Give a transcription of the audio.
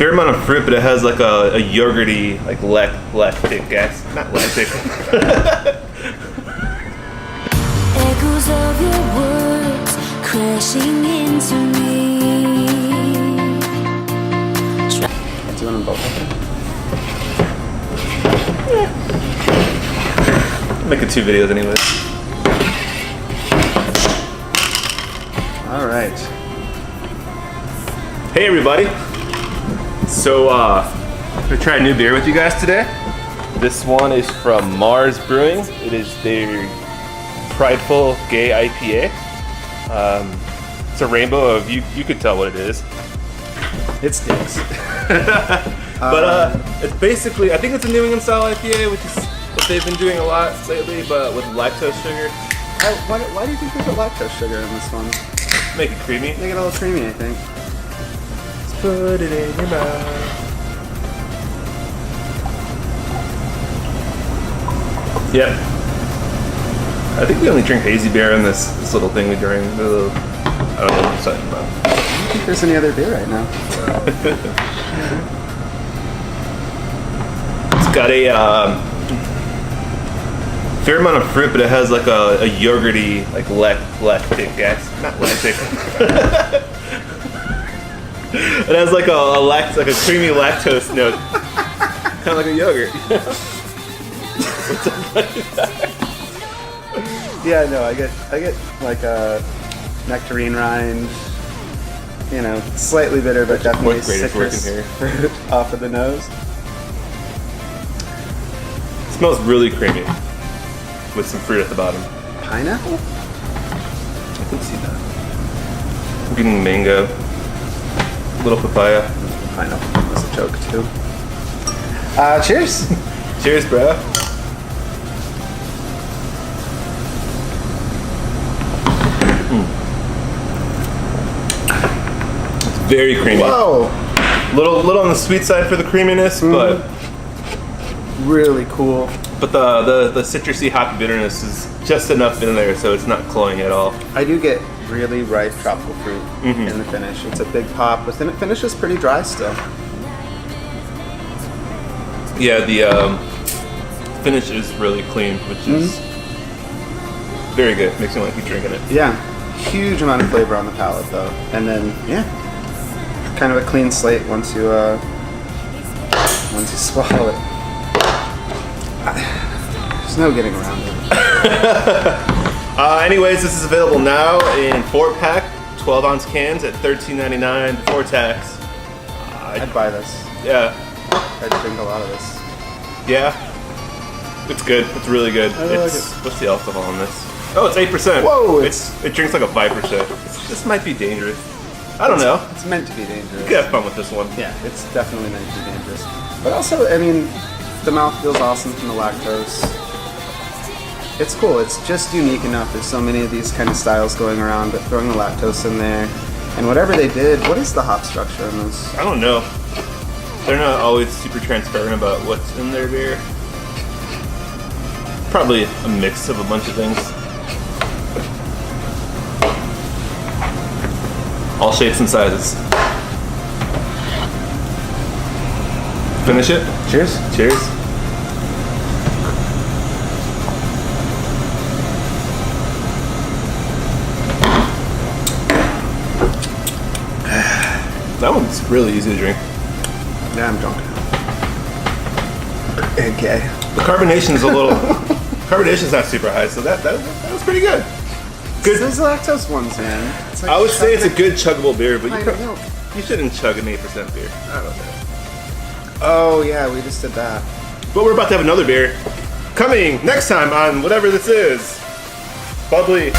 fair amount of fruit, but it has like a yogurty, like lactic gas, not lactic. Echoes of your words crashing into me. Do you want them both? Yeah. Making 2 videos anyways. All right. Hey everybody. So I'm gonna try a new beer with you guys today. This one is from Marz Brewing. It is their Prideful Gay IPA. It's a rainbow of you could tell what it is. It stinks. But it's basically, I think it's a New England style IPA, which is what they've been doing a lot lately, but with lactose sugar. Why do you think they put lactose sugar in this one? Make it creamy. Make it a little creamy, I think. Let's put it in your mouth. Yep. I think we only drink hazy beer in this little thing we drink. I don't know what I'm talking about. I don't think there's any other beer right now. It's got a fair amount of fruit, but it has like a yogurty, like lactic gas, not lactic. It has like a creamy lactose note, kind of like a yogurt. What's up with that? Yeah, no, I get like a nectarine rind. You know, slightly bitter, but definitely citrus fruit off of the nose. It smells really creamy, with some fruit at the bottom. Pineapple? I can see that. I'm getting mango, little papaya. Pineapple was a joke too. Cheers! Cheers, bro. Very creamy. Whoa! Little on the sweet side for the creaminess, but really cool. But the citrusy hop bitterness is just enough in there, so it's not cloying at all. I do get really ripe tropical fruit in the finish. It's a big pop, but then it finishes pretty dry still. Yeah, the finish is really clean, which is very good. Makes me want to keep drinking it. Yeah, huge amount of flavor on the palate though, and then kind of a clean slate once you swallow it. There's no getting around it. Anyways, this is available now in 4-pack, 12-ounce cans at $13.99 before tax. I'd buy this. Yeah. I'd drink a lot of this. Yeah. It's good. It's really good. I like it. What's the alcohol on this? Oh, it's 8%. Whoa! It drinks like a 5%. This might be dangerous. I don't know. It's meant to be dangerous. You could have fun with this one. Yeah, it's definitely meant to be dangerous. But also, I mean, the mouth feels awesome from the lactose. It's cool. It's just unique enough. There's so many of these kind of styles going around, but throwing the lactose in there, and whatever they did, what is the hop structure in this? I don't know. They're not always super transparent about what's in their beer. Probably a mix of a bunch of things. All shapes and sizes. Finish it. Cheers. Cheers. That one's really easy to drink. Yeah, I'm drunk. Okay. The carbonation's carbonation's not super high, so that was pretty good. Good. Those lactose ones, man. It's like I would say it's a good chuggable beer, but milk. you shouldn't chug an 8% beer. I don't know. Oh yeah, we just did that. But we're about to have another beer coming next time on whatever this is. Bubbly.